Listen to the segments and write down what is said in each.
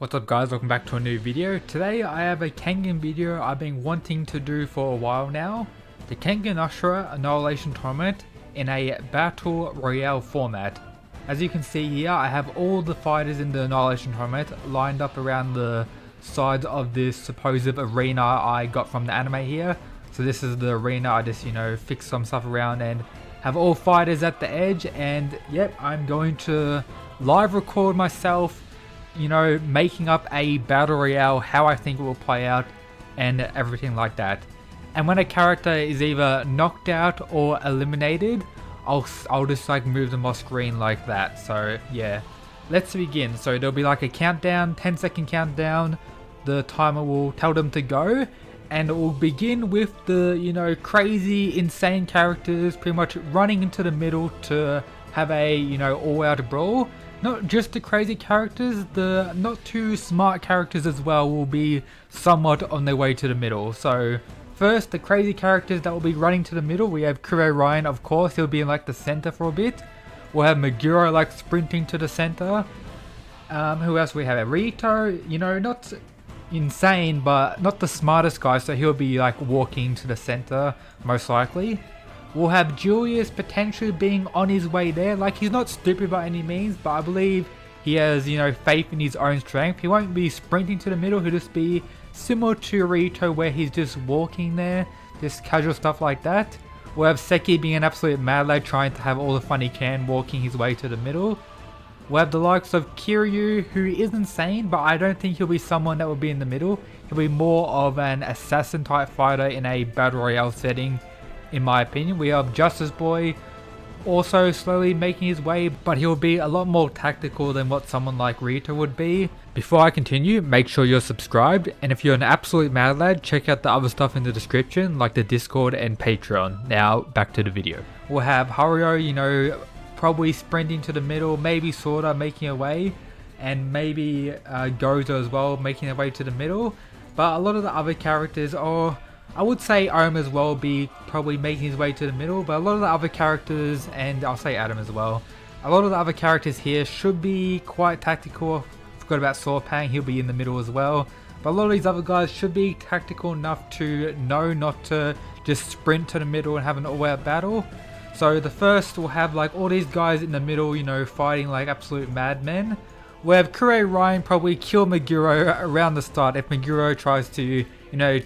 What's up guys, welcome back to a new video. Today I have a Kengan video I've been wanting to do for a while now. The Kengan Ashura Annihilation Tournament in a Battle Royale format. As you can see here, I have all the fighters in the Annihilation Tournament lined up around the sides of this supposed arena I got from the anime here. So this is the arena, I just fix some stuff around and have all fighters at the edge, and yep, I'm going to live record myself making up a battle royale, how I think it will play out and everything like that. And when a character is either knocked out or eliminated, I'll just move them off screen like that. So yeah, let's begin. So there'll be like a countdown, 10-second countdown. The timer will tell them to go, and it will begin with the crazy insane characters pretty much running into the middle to have a all-out brawl. Not just the crazy characters, the not too smart characters as well will be somewhat on their way to the middle. So first, the crazy characters that will be running to the middle, we have Ryan, of course, he'll be in the center for a bit. We'll have Meguro sprinting to the center. Who else we have? Rito, not insane, but not the smartest guy, so he'll be walking to the center most likely. We'll have Julius potentially being on his way there. He's not stupid by any means, but I believe he has, faith in his own strength. He won't be sprinting to the middle. He'll just be similar to Rito, where he's just walking there, just casual stuff like that. We'll have Seki being an absolute mad lad, trying to have all the fun he can, walking his way to the middle. We'll have the likes of Kiryu, who is insane, but I don't think he'll be someone that will be in the middle. He'll be more of an assassin type fighter in a battle royale setting, in my opinion. We have Justice Boy also slowly making his way, but he'll be a lot more tactical than what someone like Rita would be. Before I continue, make sure you're subscribed, and if you're an absolute mad lad, check out the other stuff in the description like the Discord and Patreon. Now back to the video. We'll have Haruo, probably sprinting to the middle, maybe Sora making a way, and maybe Gozo as well making their way to the middle. But a lot of the other characters are, I would say Om as well be probably making his way to the middle, but a lot of the other characters, and I'll say Adam as well, a lot of the other characters here should be quite tactical. Forgot about Sorpang, he'll be in the middle as well. But a lot of these other guys should be tactical enough to know not to just sprint to the middle and have an all-out battle. So the first will have all these guys in the middle, fighting like absolute madmen. We'll have Ryan probably kill Meguro around the start if Meguro tries to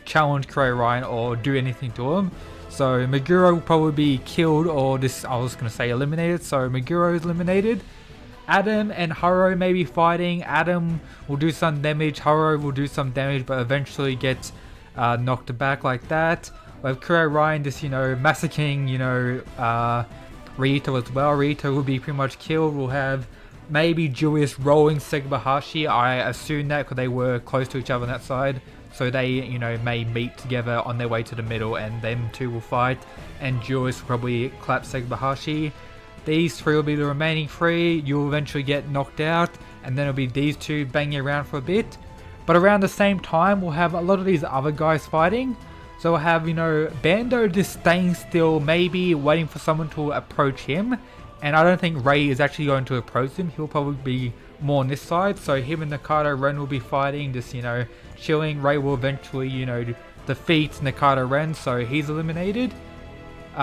challenge Ryan or do anything to him. So Meguro will probably be killed, or this, I was going to say eliminated, so Meguro is eliminated. Adam and Haruo may be fighting. Adam will do some damage, Haruo will do some damage, but eventually gets knocked back like that. We have Ryan just, massacring, Rito as well. Rito will be pretty much killed. We'll have maybe Julius rolling Segabahashi. I assume that because they were close to each other on that side. So they, may meet together on their way to the middle, and them two will fight. And Julius will probably clap Segabahashi. These three will be the remaining three. You'll eventually get knocked out, and then it'll be these two banging around for a bit. But around the same time, we'll have a lot of these other guys fighting. So we'll have, Bando just staying still, maybe waiting for someone to approach him. And I don't think Ray is actually going to approach him. He'll probably be more on this side. So him and Nakata Ren will be fighting, just, chilling. Ray will eventually, defeat Nakata Ren, so he's eliminated.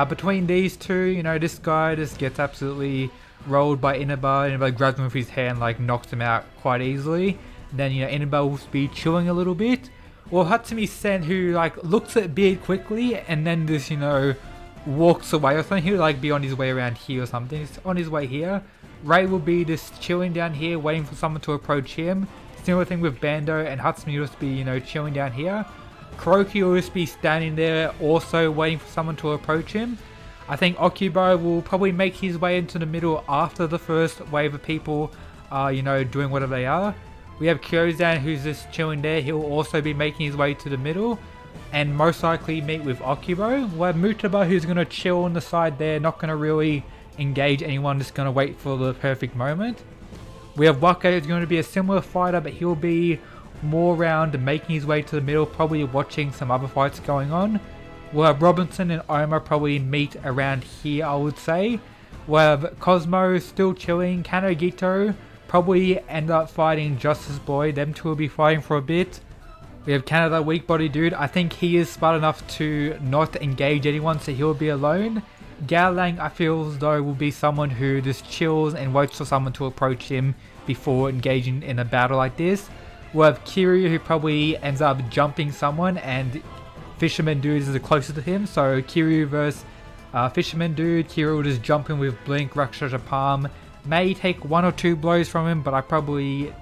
Between these two, this guy just gets absolutely rolled by Inaba. Inaba grabs him with his hand, knocks him out quite easily. And then, Inaba will be chilling a little bit. Or Hatsumi Sen, who looks at Beard quickly and then just walks away or something. He'll be on his way around here or something. It's on his way here. Ray will be just chilling down here, waiting for someone to approach him. Similar thing with Bando, and Hatsumi will just be chilling down here. Kuroki will just be standing there, also waiting for someone to approach him. I think Okubo will probably make his way into the middle after the first wave of people are doing whatever they are. We have Kyozan, who's just chilling there. He'll also be making his way to the middle and most likely meet with Okubo. We'll have Mutaba, who's going to chill on the side there, not going to really engage anyone, just going to wait for the perfect moment. We have Waka, who's going to be a similar fighter, but he'll be more around making his way to the middle, probably watching some other fights going on. We'll have Robinson and Oma probably meet around here, I would say. We'll have Cosmo still chilling, Kanogito probably end up fighting Justice Boy. Them two will be fighting for a bit. We have Canada Weak Body Dude. I think he is smart enough to not engage anyone, so he'll be alone. Gao Lang, I feel as though, will be someone who just chills and waits for someone to approach him before engaging in a battle like this. We'll have Kiryu, who probably ends up jumping someone, and Fisherman Dude is the closest to him. So Kiryu versus Fisherman Dude. Kiryu will just jump in with Blink, Rakshasa Palm. May take 1 or 2 blows from him, but I probably,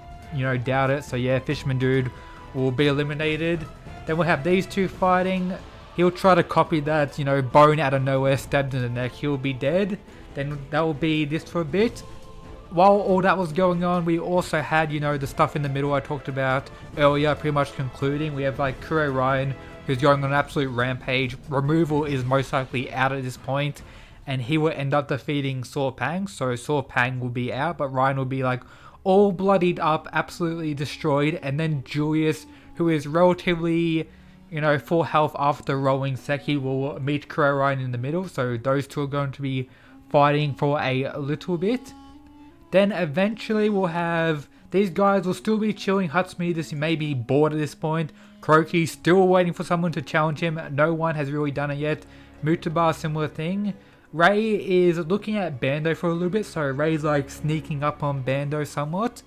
doubt it. So yeah, Fisherman Dude will be eliminated. Then we'll have these two fighting. He'll try to copy that, bone out of nowhere, stabbed in the neck. He'll be dead. Then that will be this for a bit. While all that was going on, we also had, the stuff in the middle I talked about earlier pretty much concluding. We have like Kuro Ryan, who's going on an absolute rampage. Removal is most likely out at this point, and he will end up defeating Saw Pang. So Saw Pang will be out, but Ryan will be like all bloodied up, absolutely destroyed. And then Julius, who is relatively, full health after rolling Seki, will meet Kuro Ryan in the middle. So those two are going to be fighting for a little bit. Then eventually we'll have, these guys will still be chilling. Hatsumi just may be bored at this point. Kroki still waiting for someone to challenge him. No one has really done it yet. Mutaba, similar thing. Ray is looking at Bando for a little bit, so Ray's like sneaking up on Bando somewhat.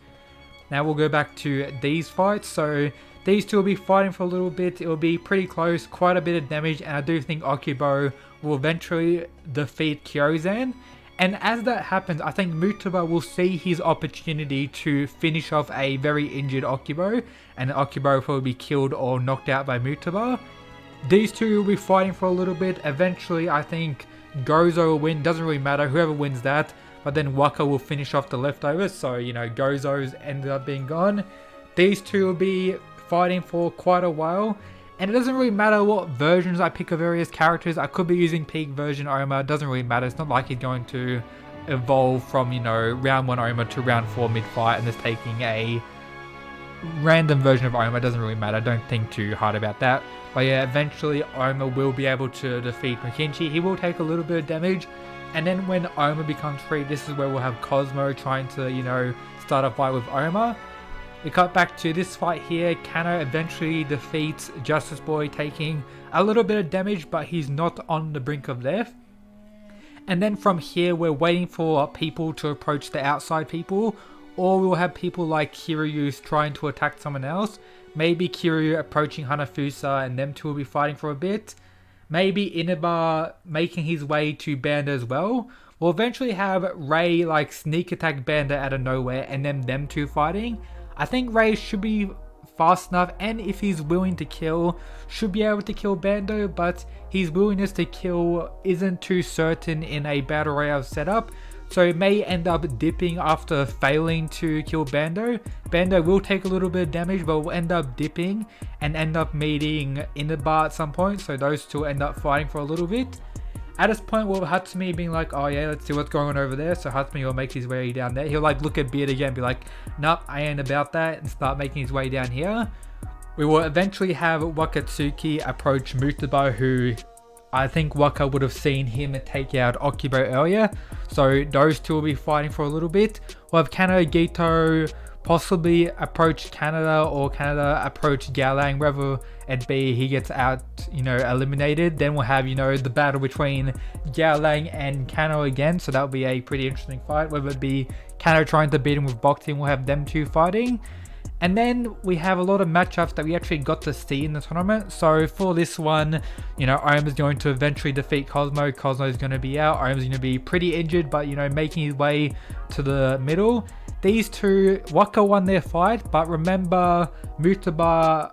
Now we'll go back to these fights. So these two will be fighting for a little bit. It will be pretty close, quite a bit of damage, and I do think Okubo will eventually defeat Kyozan. And as that happens, I think Mutaba will see his opportunity to finish off a very injured Okubo, and Okubo will probably be killed or knocked out by Mutaba. These two will be fighting for a little bit. Eventually, I think Gozo will win. Doesn't really matter, whoever wins that. But then Waka will finish off the leftovers, so Gozo's ended up being gone. These two will be fighting for quite a while. And it doesn't really matter what versions I pick of various characters. I could be using peak version Oma. It doesn't really matter. It's not like he's going to evolve from, round 1 Oma to round 4 mid-fight and just taking a random version of Oma. It doesn't really matter. Don't think too hard about that. But yeah, eventually Oma will be able to defeat McKinchy. He will take a little bit of damage. And then when Oma becomes free, this is where we'll have Cosmo trying to, start a fight with Oma. We cut back to this fight here. Kano eventually defeats Justice Boy, taking a little bit of damage, but he's not on the brink of death. And then from here, we're waiting for people to approach the outside people, or we'll have people like Kiryu trying to attack someone else. Maybe Kiryu approaching Hanafusa, and them two will be fighting for a bit. Maybe Inaba making his way to Banda as well. We'll eventually have Ray like sneak attack Banda out of nowhere, and then them two fighting. I think Ray should be fast enough, and if he's willing to kill, should be able to kill Bando, but his willingness to kill isn't too certain in a Battle Royale setup, so it may end up dipping after failing to kill Bando. Bando will take a little bit of damage, but will end up dipping and end up meeting Inaba at some point, so those two end up fighting for a little bit. At this point, we'll have Hatsumi being like, oh yeah, let's see what's going on over there. So Hatsumi will make his way down there. He'll like look at Beard again and be like, nope, I ain't about that, and start making his way down here. We will eventually have Wakatsuki approach Mutaba, who I think Waka would have seen him take out Okubo earlier. So those two will be fighting for a little bit. We'll have Kano Gito possibly approach Canada, or Canada approach Galang, whether it be he gets out, eliminated. Then we'll have, the battle between Galang and Kano again, so that'll be a pretty interesting fight, whether it be Kano trying to beat him with boxing. We'll have them two fighting. And then we have a lot of matchups that we actually got to see in the tournament. So for this one, Oma's going to eventually defeat Cosmo. Cosmo's going to be out. Oma's going to be pretty injured, but, making his way to the middle. These two, Waka won their fight, but remember, Mutaba,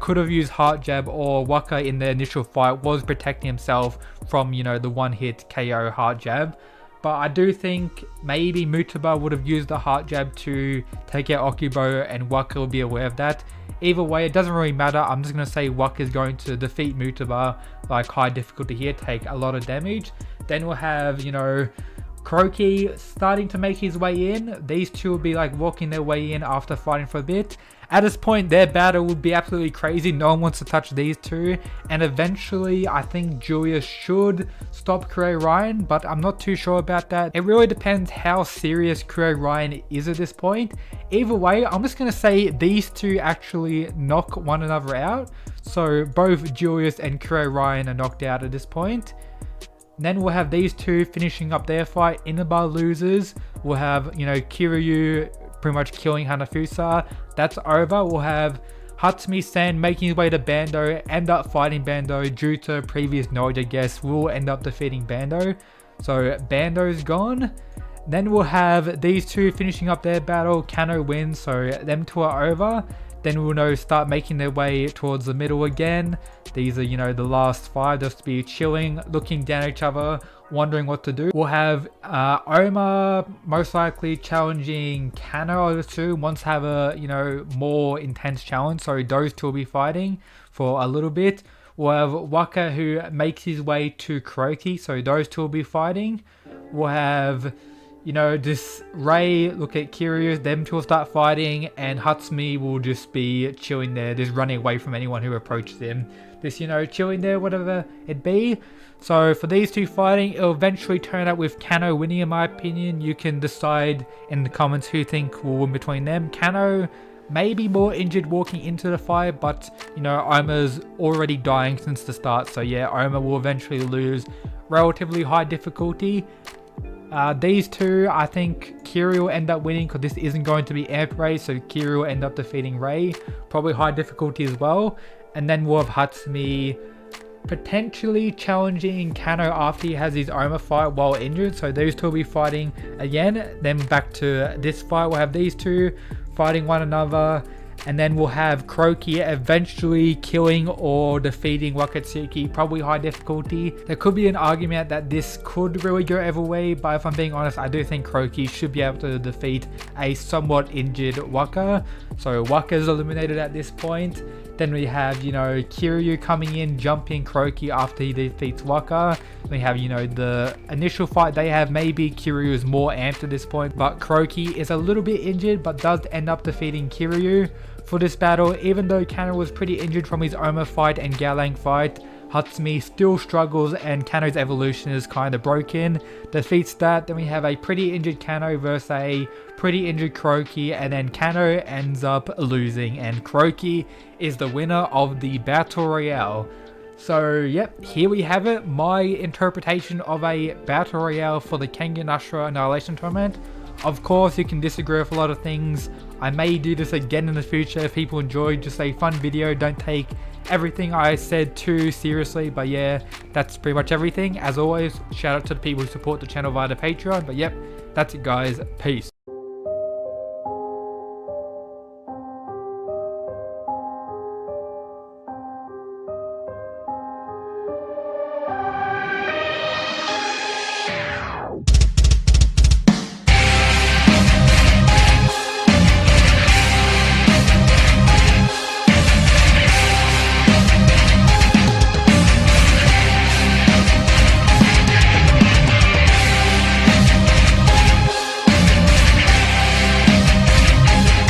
could have used Heart Jab, or Waka in the initial fight was protecting himself from, the one-hit KO Heart Jab. But I do think maybe Mutaba would have used the Heart Jab to take out Okubo, and Waka will be aware of that. Either way, it doesn't really matter. I'm just going to say Waka is going to defeat Mutaba, like high difficulty here, take a lot of damage. Then we'll have, Kroki starting to make his way in. These two will be like walking their way in after fighting for a bit. At this point, their battle would be absolutely crazy. No one wants to touch these two. And eventually, I think Julius should stop Kuro Ryan, but I'm not too sure about that. It really depends how serious Kuro Ryan is at this point. Either way, I'm just going to say these two actually knock one another out. So both Julius and Kuro Ryan are knocked out at this point. Then we'll have these two finishing up their fight. Inaba loses. We'll have, Kiryu pretty much killing Hanafusa. That's over. We'll have Hatsumi-san making his way to Bando, end up fighting Bando due to previous knowledge, I guess. We'll end up defeating Bando. So Bando's gone. Then we'll have these two finishing up their battle. Kano wins, so them two are over. Then we'll start making their way towards the middle again. These are, the last five, just to be chilling, looking down at each other, wondering what to do. We'll have Oma most likely challenging Kano, I would assume, wants to have a, more intense challenge. So those two will be fighting for a little bit. We'll have Waka who makes his way to Kuroki, so those two will be fighting. We'll have, this Ray, look at Kiryu, them two will start fighting, and Hatsumi will just be chilling there, just running away from anyone who approaches him. Just, chilling there, whatever it be. So for these two fighting, it'll eventually turn out with Kano winning, in my opinion. You can decide in the comments who you think will win between them. Kano may be more injured walking into the fight, but, Oma's already dying since the start. So yeah, Oma will eventually lose. Relatively high difficulty. These two, I think Kiryu will end up winning because this isn't going to be Amp Ray, so Kiryu will end up defeating Ray. Probably high difficulty as well. And then we'll have Hatsumi potentially challenging Kano after he has his Oma fight while injured. So those two will be fighting again. Then back to this fight, we'll have these two fighting one another. And then we'll have Kuroki eventually killing or defeating Wakatsuki, probably high difficulty. There could be an argument that this could really go either way, but if I'm being honest, I do think Kuroki should be able to defeat a somewhat injured Waka. So Waka is eliminated at this point. Then we have, Kiryu coming in, jumping Kuroki after he defeats Waka. We have, the initial fight they have, maybe Kiryu is more amped at this point, but Kuroki is a little bit injured, but does end up defeating Kiryu. For this battle, even though Kano was pretty injured from his Oma fight and Galang fight, Hatsumi still struggles and Kano's evolution is kind of broken. Defeats that, then we have a pretty injured Kano versus a pretty injured Kuroki, and then Kano ends up losing and Kuroki is the winner of the Battle Royale. So yep, here we have it, my interpretation of a Battle Royale for the Kengan Ashura Annihilation Tournament. Of course, you can disagree with a lot of things. I may do this again in the future if people enjoy just a fun video. Don't take everything I said too seriously, but yeah, that's pretty much everything. As always, shout out to the people who support the channel via the Patreon. But yep, that's it guys, peace.